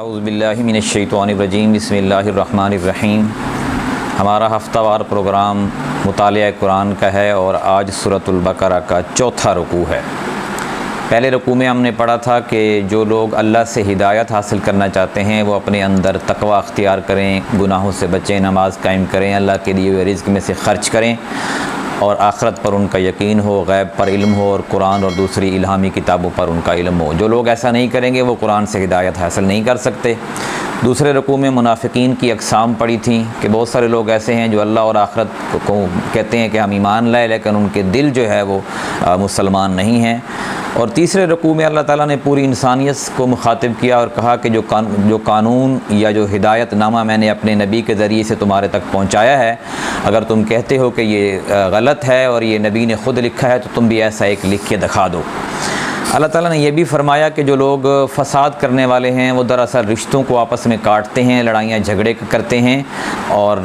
اعوذ باللہ من الشیطان الرجیم بسم اللہ الرحمن الرحیم۔ ہمارا ہفتہ وار پروگرام مطالعہ قرآن کا ہے اور آج سورۃ البقرہ کا چوتھا رکوع ہے۔ پہلے رکوع میں ہم نے پڑھا تھا کہ جو لوگ اللہ سے ہدایت حاصل کرنا چاہتے ہیں وہ اپنے اندر تقوی اختیار کریں، گناہوں سے بچیں، نماز قائم کریں، اللہ کے دیے ہوئے رزق میں سے خرچ کریں اور آخرت پر ان کا یقین ہو، غیب پر علم ہو اور قرآن اور دوسری الہامی کتابوں پر ان کا علم ہو۔ جو لوگ ایسا نہیں کریں گے وہ قرآن سے ہدایت حاصل نہیں کر سکتے۔ دوسرے رکوع میں منافقین کی اقسام پڑھی تھیں کہ بہت سارے لوگ ایسے ہیں جو اللہ اور آخرت کو کہتے ہیں کہ ہم ایمان لائے، لیکن ان کے دل جو ہے وہ مسلمان نہیں ہیں۔ اور تیسرے رکوع میں اللہ تعالیٰ نے پوری انسانیت کو مخاطب کیا اور کہا کہ جو قانون یا جو ہدایت نامہ میں نے اپنے نبی کے ذریعے سے تمہارے تک پہنچایا ہے، اگر تم کہتے ہو کہ یہ غلط ہے اور یہ نبی نے خود لکھا ہے تو تم بھی ایسا ایک لکھ کے دکھا دو۔ اللہ تعالیٰ نے یہ بھی فرمایا کہ جو لوگ فساد کرنے والے ہیں وہ دراصل رشتوں کو آپس میں کاٹتے ہیں، لڑائیاں جھگڑے کرتے ہیں اور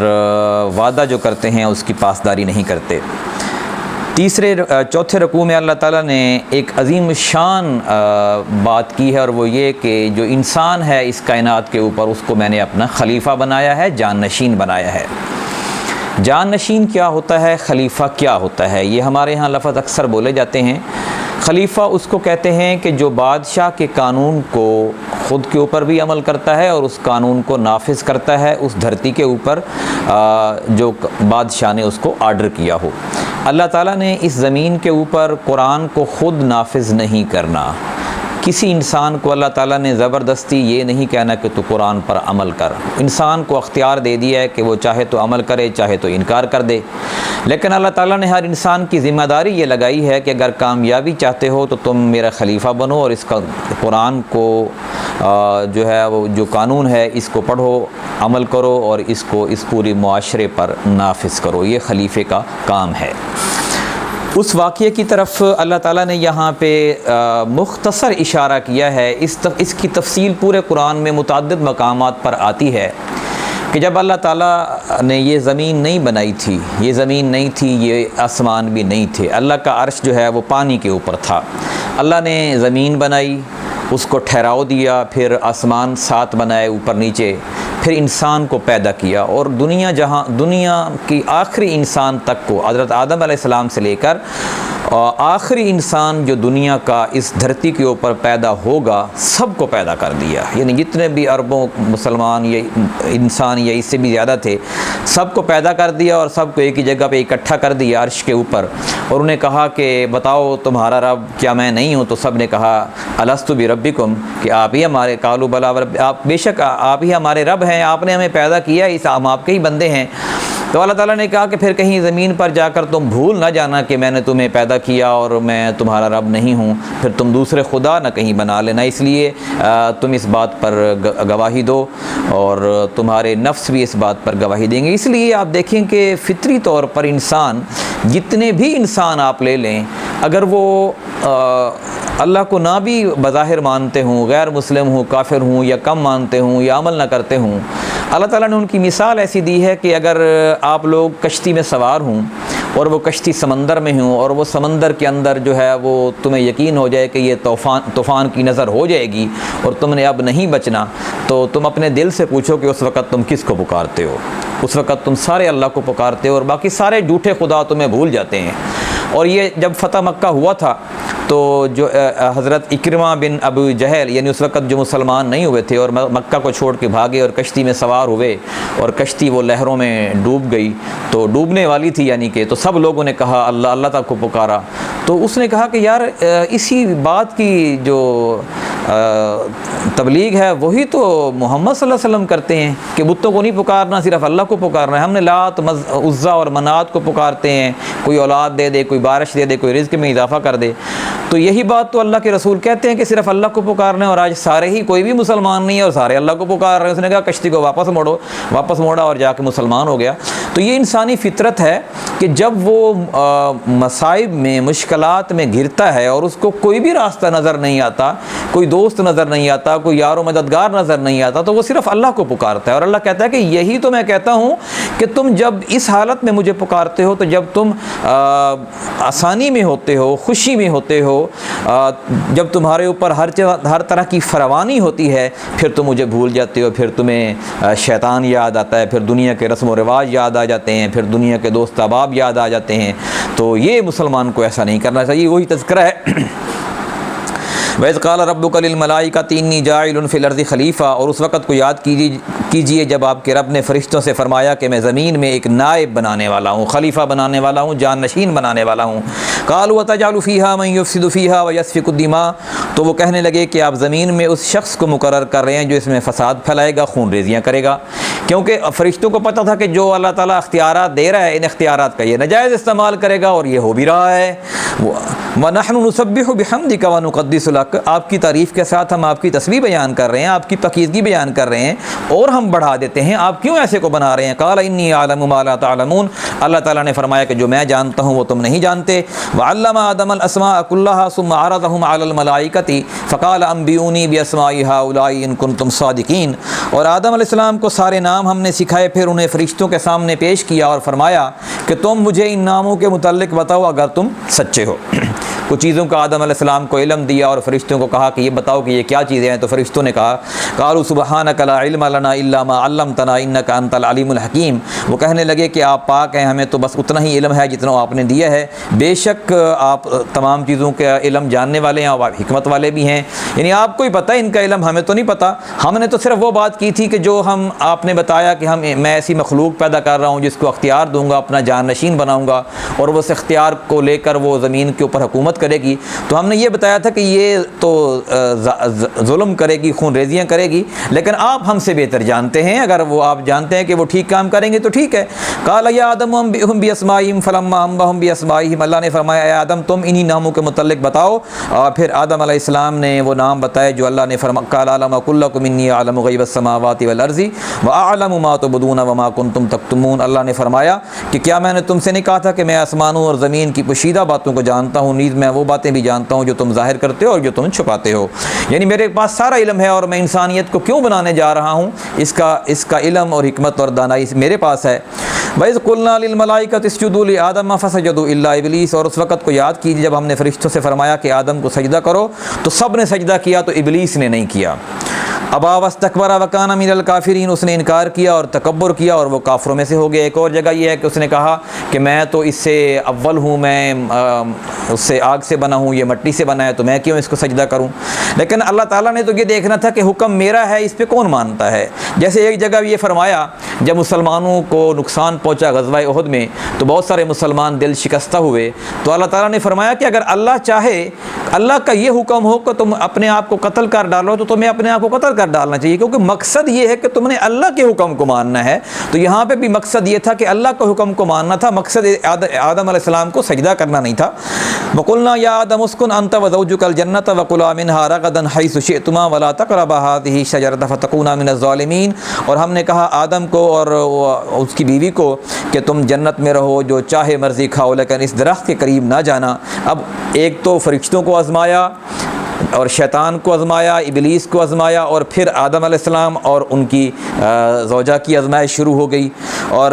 وعدہ جو کرتے ہیں اس کی پاسداری نہیں کرتے۔ چوتھے رکوع میں اللہ تعالیٰ نے ایک عظیم شان بات کی ہے اور وہ یہ کہ جو انسان ہے اس کائنات کے اوپر اس کو میں نے اپنا خلیفہ بنایا ہے، جانشین بنایا ہے۔ جانشین کیا ہوتا ہے، خلیفہ کیا ہوتا ہے، یہ ہمارے ہاں لفظ اکثر بولے جاتے ہیں۔ خلیفہ اس کو کہتے ہیں کہ جو بادشاہ کے قانون کو خود کے اوپر بھی عمل کرتا ہے اور اس قانون کو نافذ کرتا ہے اس دھرتی کے اوپر جو بادشاہ نے اس کو آرڈر کیا ہو۔ اللہ تعالیٰ نے اس زمین کے اوپر قرآن کو خود نافذ نہیں کرنا۔ کسی انسان کو اللہ تعالیٰ نے زبردستی یہ نہیں کہنا کہ تو قرآن پر عمل کر۔ انسان کو اختیار دے دیا ہے کہ وہ چاہے تو عمل کرے، چاہے تو انکار کر دے، لیکن اللہ تعالیٰ نے ہر انسان کی ذمہ داری یہ لگائی ہے کہ اگر کامیابی چاہتے ہو تو تم میرا خلیفہ بنو اور اس کا قرآن کو جو ہے وہ جو قانون ہے اس کو پڑھو، عمل کرو اور اس کو اس پوری معاشرے پر نافذ کرو۔ یہ خلیفے کا کام ہے۔ اس واقعے کی طرف اللہ تعالیٰ نے یہاں پہ مختصر اشارہ کیا ہے۔ اس کی تفصیل پورے قرآن میں متعدد مقامات پر آتی ہے کہ جب اللہ تعالیٰ نے یہ زمین نہیں بنائی تھی، یہ زمین نہیں تھی، یہ آسمان بھی نہیں تھے، اللہ کا عرش جو ہے وہ پانی کے اوپر تھا۔ اللہ نے زمین بنائی، اس کو ٹھہراؤ دیا، پھر آسمان ساتھ بنائے اوپر نیچے، پھر انسان کو پیدا کیا اور دنیا کی آخری انسان تک کو حضرت آدم علیہ السلام سے لے کر آخری انسان جو دنیا کا اس دھرتی کے اوپر پیدا ہوگا سب کو پیدا کر دیا۔ یعنی جتنے بھی اربوں مسلمان یا انسان یا اس سے بھی زیادہ تھے سب کو پیدا کر دیا اور سب کو ایک ہی جگہ پہ اکٹھا کر دیا عرش کے اوپر، اور انہیں کہا کہ بتاؤ تمہارا رب کیا میں نہیں ہوں؟ تو سب نے کہا الستو بربکم، کہ آپ ہی ہمارے، قالوا بلی آپ بے شک آپ ہی ہمارے رب ہیں، آپ نے ہمیں پیدا کیا، ہم آپ کے ہی بندے ہیں۔ تو اللہ تعالیٰ نے کہا کہ پھر کہیں زمین پر جا کر تم بھول نہ جانا کہ میں نے تمہیں پیدا کیا اور میں تمہارا رب نہیں ہوں، پھر تم دوسرے خدا نہ کہیں بنا لینا، اس لیے تم اس بات پر گواہی دو اور تمہارے نفس بھی اس بات پر گواہی دیں گے۔ اس لیے آپ دیکھیں کہ فطری طور پر انسان، جتنے بھی انسان آپ لے لیں، اگر وہ اللہ کو نہ بھی بظاہر مانتے ہوں، غیر مسلم ہوں، کافر ہوں یا کم مانتے ہوں یا عمل نہ کرتے ہوں، اللہ تعالیٰ نے ان کی مثال ایسی دی ہے کہ اگر آپ لوگ کشتی میں سوار ہوں اور وہ کشتی سمندر میں ہوں اور وہ سمندر کے اندر جو ہے وہ تمہیں یقین ہو جائے کہ یہ طوفان کی نظر ہو جائے گی اور تم نے اب نہیں بچنا، تو تم اپنے دل سے پوچھو کہ اس وقت تم کس کو پکارتے ہو؟ اس وقت تم سارے اللہ کو پکارتے ہو اور باقی سارے جھوٹے خدا تمہیں بھول جاتے ہیں۔ اور یہ جب فتح مکہ ہوا تھا تو جو حضرت اکرمہ بن ابو جہل، یعنی اس وقت جو مسلمان نہیں ہوئے تھے اور مکہ کو چھوڑ کے بھاگے اور کشتی میں سوار ہوئے اور کشتی وہ لہروں میں ڈوب گئی، تو ڈوبنے والی تھی، یعنی کہ تو سب لوگوں نے کہا اللہ اللہ تک کو پکارا۔ تو اس نے کہا کہ یار اسی بات کی جو تبلیغ ہے وہی تو محمد صلی اللہ علیہ وسلم کرتے ہیں کہ بتوں کو نہیں پکارنا، صرف اللہ کو پکارنا ہے۔ ہم نے لات عزا اور منات کو پکارتے ہیں، کوئی اولاد دے دے، کوئی بارش دے دے، کوئی رزق میں اضافہ کر دے۔ تو یہی بات تو اللہ کے رسول کہتے ہیں کہ صرف اللہ کو پکارنا ہے، اور آج سارے ہی کوئی بھی مسلمان نہیں ہے اور سارے اللہ کو پکار رہے ہیں۔ اس نے کہا کشتی کو واپس موڑا اور جا کے مسلمان ہو گیا۔ تو یہ انسانی فطرت ہے کہ جب وہ مصائب میں، مشکلات میں گھرتا ہے اور اس کو کوئی بھی راستہ نظر نہیں آتا، کوئی دوست نظر نہیں آتا، کوئی یار و مددگار نظر نہیں آتا، تو وہ صرف اللہ کو پکارتا ہے۔ اور اللہ کہتا ہے کہ یہی تو میں کہتا ہوں کہ تم جب اس حالت میں مجھے پکارتے ہو، تو جب تم آسانی میں ہوتے ہو، خوشی میں ہوتے ہو، جب تمہارے اوپر ہر طرح کی فراوانی ہوتی ہے، پھر تم مجھے بھول جاتے ہو، پھر تمہیں شیطان یاد آتا ہے، پھر دنیا کے رسم و رواج یاد آ جاتے ہیں، پھر دنیا کے دوست احباب یاد آ جاتے ہیں۔ تو یہ مسلمان کو ایسا نہیں کرنا چاہیے۔ وہی تذکرہ ہے وَإِذْ قَالَ رَبُّكَ لِلْمَلَائِكَةِ إِنِّي جَاعِلٌ فِي الْأَرْضِ خلیفہ، اور اس وقت کو یاد کیجئے جب آپ کے رب نے فرشتوں سے فرمایا کہ میں زمین میں ایک نائب بنانے والا ہوں، خلیفہ بنانے والا ہوں، جان نشین بنانے والا ہوں۔ قَالُوا وَتَجْعَلُ فِيهَا مَن يُفْسِدُ فِيهَا وَيَسْفِكُ الدِّمَاءَ، تو وہ کہنے لگے کہ آپ زمین میں اس شخص کو مقرر کر رہے ہیں جو اس میں فساد پھیلائے گا، خون ریزیاں کرے گا، کیونکہ فرشتوں کو پتہ تھا کہ جو اللہ تعالیٰ اختیارات دے رہا ہے، ان اختیارات کا یہ ناجائز استعمال کرے گا، اور یہ ہو بھی رہا ہے۔ وَنَحْنُ نُسَبِّحُ بِحَمْدِكَ وَنُقَدِّسُ لَكَ، آپ کی تعریف کے ساتھ ہم آپ کی تسبیح بیان کر رہے ہیں، آپ کی پاکیزگی بیان کر رہے ہیں، اور ہم بڑھا دیتے ہیں، آپ کیوں ایسے کو بنا رہے ہیں؟ قَالَ إِنِّي أَعْلَمُ مَا لَا تَعْلَمُونَ، اللہ تعالیٰ نے فرمایا کہ جو میں جانتا ہوں وہ تم نہیں جانتے۔ وَعَلَّمَ آدَمَ الْأَسْمَاءَ كُلَّهَا ثُمَّ عَرَضَهُمْ عَلَى الْمَلَائِكَةِ فَقَالَ أَنبِئُونِي بِأَسْمَاءِ هَؤُلَاءِ إِن كُنتُمْ صَادِقِينَ، اور آدم علیہ السلام کو سارے نام ہم نے سکھائے، پھر انہیں فرشتوں کے سامنے پیش کیا اور فرمایا کہ تم مجھے ان ناموں کے متعلق بتاؤ اگر تم سچے ہو۔ کچھ چیزوں کا آدم علیہ السلام کو علم دیا اور فرشتوں کو کہا کہ یہ بتاؤ کہ یہ کیا چیزیں ہیں، تو فرشتوں نے کہا قالوا سبحانک لا علم لنا الا ما علمتنا انک انت العلیم الحکیم، وہ کہنے لگے کہ آپ پاک ہیں، ہمیں تو بس اتنا ہی علم ہے جتنا آپ نے دیا ہے، بے شک آپ تمام چیزوں کا علم جاننے والے ہیں اور آپ حکمت والے بھی ہیں، یعنی آپ کو ہی پتہ ہے، ان کا علم ہمیں تو نہیں پتہ، ہم نے تو صرف وہ بات کی تھی کہ جو ہم آپ نے بتایا کہ میں ایسی مخلوق پیدا کر رہا ہوں جس کو اختیار دوں گا، اپنا جان نشین بناؤں گا، اور وہ اس اختیار کو لے کر وہ زمین کے اوپر حکومت کرے گی، تو ہم نے یہ بتایا تھا کہ یہ تو ظلم کرے گی، خون ریزیاں کرے گی، لیکن آپ ہم سے بہتر جانتے ہیں، اگر وہ آپ جانتے ہیں کہ وہ ٹھیک کام کریں گے تو ٹھیک ہے۔ قال یا آدم انبئہم باسمائہم فلما انبأہم باسمائہم، اللہ نے فرمایا اے آدم تم انہی ناموں کے متعلق بتاؤ، اور پھر آدم علیہ السلام نے وہ نام بتائے جو اللہ نے فرمایا قال اعلم اقل لکم انی اعلم غیب السماوات والارض واعلم ما تبدون وما کنتم تکتمون، اللہ نے فرمایا کہ کیا میں نے تم سے نہیں کہا تھا کہ میں آسمانوں اور زمین کی پوشیدہ باتوں کو جانتا ہوں، نیز میں وہ باتیں بھی جانتا ہوں جو تم ظاہر کرتے ہو اور جو تم چھپاتے ہو، یعنی میرے پاس سارا علم ہے، اور میں انسانیت کو کیوں بنانے جا رہا ہوں اس کا علم اور حکمت اور دانائی میرے پاس ہے۔ وَإِذْ قُلْنَا لِلْمَلَائِكَةِ اسْجُدُوا لِآدَمَ فَسَجَدُوا إِلَّا إِبْلِيسَ، اور اس وقت کو یاد کیجیے جب ہم نے فرشتوں سے فرمایا کہ آدم کو سجدہ کرو تو سب نے سجدہ کیا تو ابلیس نے نہیں کیا۔ ابا واستکبر وکان من الکافرین، اس نے انکار کیا اور تکبر کیا اور وہ کافروں میں سے ہو گیا۔ ایک اور جگہ یہ ہے کہ اس نے کہا کہ میں تو اس سے اول ہوں، میں اس سے آگ سے بنا ہوں، یہ مٹی سے بنا ہے، تو میں کیوں اس کو سجدہ کروں؟ لیکن اللہ تعالیٰ نے تو یہ دیکھنا تھا کہ حکم میرا ہے، اس پہ کون مانتا ہے۔ جیسے ایک جگہ یہ فرمایا جب مسلمانوں کو نقصان پہنچا غزوہ احد میں تو بہت سارے مسلمان دل شکستہ ہوئے، تو اللہ تعالیٰ نے فرمایا کہ اگر اللہ چاہے، اللہ کا یہ حکم ہو کہ تم اپنے آپ کو قتل کر ڈالو تو تمہیں اپنے آپ کو قتل کر ڈالنا چاہیے، کیونکہ مقصد یہ ہے کہ تم نے اللہ کے حکم کو ماننا ہے۔ تو یہاں پہ بھی مقصد یہ تھا کہ اللہ کے حکم کو ماننا تھا، مقصد آدم علیہ السلام کو سجدہ کرنا نہیں تھا۔ وَقُلْنَا يَا آدَمُ اسْكُنْ أَنْتَ وَزَوْجُكَ الْجَنَّةَ وَكُلَا مِنْهَا رَغَدًا حَيْثُ شِئْتُمَا وَلَا تَقْرَبَا هَٰذِهِ الشَّجَرَةَ فَتَكُونَا مِنَ الظَّالِمِينَ، اور ہم نے کہا آدم کو اور اس کی بیوی کو کہ تم جنت میں رہو، جو چاہے مرضی کھاؤ، لیکن اس درخت کے قریب نہ جانا۔ اب ایک تو فرشتوں کو آزمایا اور شیطان کو آزمایا، ابلیس کو آزمایا، اور پھر آدم علیہ السلام اور ان کی زوجہ کی آزمائش شروع ہو گئی، اور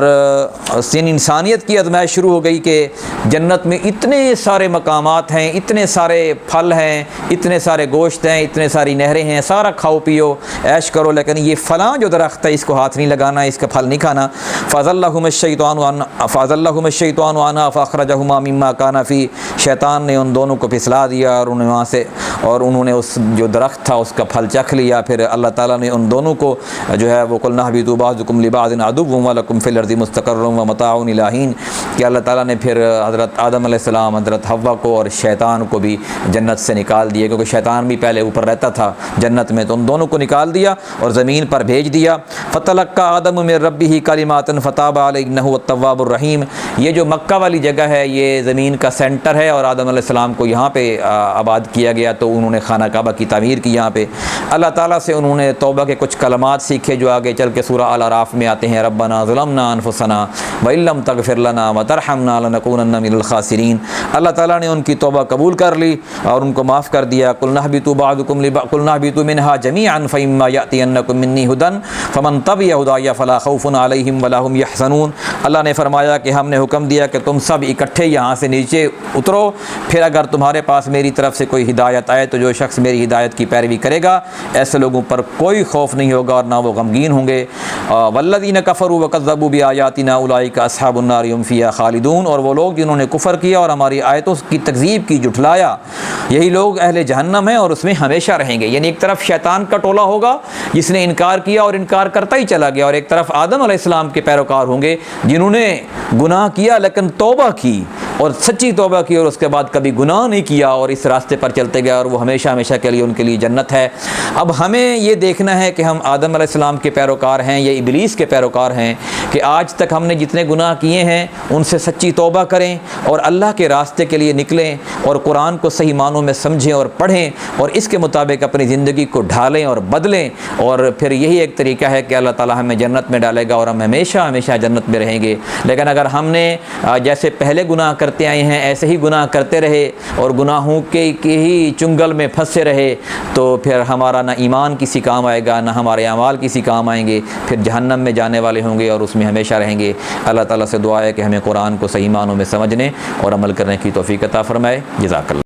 انسانیت کی آزمائش شروع ہو گئی کہ جنت میں اتنے سارے مقامات ہیں، اتنے سارے پھل ہیں، اتنے سارے گوشت ہیں، اتنے ساری نہریں ہیں، سارا کھاؤ پیو عیش کرو، لیکن یہ فلاں جو درخت ہے اس کو ہاتھ نہیں لگانا، اس کا پھل نہیں کھانا۔ فَأَزَلَّهُمَا الشَّيْطَانُ عَنْهَا فَأَخْرَجَهُمَا مِمَّا كَانَا فِيهِ، شیطان نے ان دونوں کو پھسلا دیا اور انہیں وہاں سے، اور انہوں نے اس جو درخت تھا اس کا پھل چکھ لیا۔ پھر اللہ تعالیٰ نے ان دونوں کو جو ہے وہ قُلْنَا اهْبِطُوا بَعْضُكُمْ لِبَعْضٍ عَدُوٌّ وَلَكُمْ فِي الْأَرْضِ مُسْتَقَرٌّ وَمَتَاعٌ إِلَىٰ حِينٍ، کہ اللہ تعالیٰ نے پھر حضرت آدم علیہ السلام، حضرت حوا کو اور شیطان کو بھی جنت سے نکال دیا، کیونکہ شیطان بھی پہلے اوپر رہتا تھا جنت میں، تو ان دونوں کو نکال دیا اور زمین پر بھیج دیا۔ فَتَلَقَّىٰ آدَمُ مِن رَبِّهِ كَلِمَاتٍ فَتَابَ عَلَيْهِ إِنَّهُ هُوَ التَّوَّابُ الرَّحِيمُ، یہ جو مکہ والی جگہ ہے یہ زمین کا سینٹر ہے، اور آدم علیہ السلام کو یہاں پہ آباد کیا گیا، تو انہوں نے خانہ کعبہ کی تعمیر کی یہاں پہ۔ اللہ تعالیٰ سے انہوں نے توبہ کے کچھ کلمات سیکھے جو آگے چل کے سورہ الاعراف میں آتے ہیں۔ ربنا ظلمنا ظلمنا انفسنا وان لم تغفر لنا وترحمنا لنكونن من الخاسرین۔ اللہ تعالیٰ نے ان کی توبہ قبول کر لی اور ان کو معاف کر دیا۔ قلنا اهبطوا بعضكم قلنا اهبطوا منها جميعا فإما يأتينكم مني هدى فمن تبع هداي فلا خوف عليهم ولا هم يحزنون۔ اللہ نے فرمایا کہ ہم نے حکم دیا کہ تم سب اکٹھے یہاں سے نیچے اترو، پھر اگر تمہارے پاس میری طرف سے کوئی ہدایت آئے تو جو شخص میری ہدایت کی پیروی کرے گا ایسے لوگوں پر کوئی خوف نہیں ہوگا اور نہ وہ غمگین ہوں گے۔ والذین کفروا وکذبوا بآیاتنا اولئک اصحاب النار هم فیہا خالدون، اور وہ لوگ جنہوں نے کفر کیا اور ہماری آیتوں کی تکذیب کی، جھٹلایا، یہی لوگ اہل جہنم ہیں اور اس میں ہمیشہ رہیں گے۔ یعنی ایک طرف شیطان کا ٹولہ ہوگا جس نے انکار کیا اور انکار کرتا ہی چلا گیا، اور ایک طرف آدم علیہ السلام کے پیروکار ہوں گے جنہوں نے گناہ کیا لیکن توبہ کی اور سچی توبہ کی اور اس کے بعد کبھی گناہ نہیں کیا اور اس راستے پر چلتے گئے، اور وہ ہمیشہ ہمیشہ کے لیے ان کے لیے جنت ہے۔ اب ہمیں یہ دیکھنا ہے کہ ہم آدم علیہ السلام کے پیروکار ہیں یا ابلیس کے پیروکار ہیں کہ آج تک ہم نے جتنے گناہ کیے ہیں ان سے سچی توبہ کریں اور اللہ کے راستے کے لیے نکلیں اور قرآن کو صحیح معنوں میں سمجھیں اور پڑھیں اور اس کے مطابق اپنی زندگی کو ڈھالیں اور بدلیں، اور پھر یہی ایک طریقہ ہے کہ اللہ تعالیٰ ہمیں جنت میں ڈالے گا اور ہم ہمیشہ ہمیشہ جنت میں رہیں گے۔ لیکن اگر ہم نے جیسے پہلے گناہ کرتے آئے ہیں ایسے ہی گناہ کرتے رہے اور گناہوں کے ہی چنگل میں پھنسے رہے تو پھر ہمارا نہ ایمان کسی کام آئے گا، نہ ہمارے اعمال کسی کام آئیں گے، پھر جہنم میں جانے والے ہوں گے اور اس میں ہمیشہ رہیں گے۔ اللہ تعالیٰ سے دعا ہے کہ ہمیں قرآن کو صحیح معنوں میں سمجھنے اور عمل کرنے کی توفیق عطا فرمائے۔ جزاک اللہ۔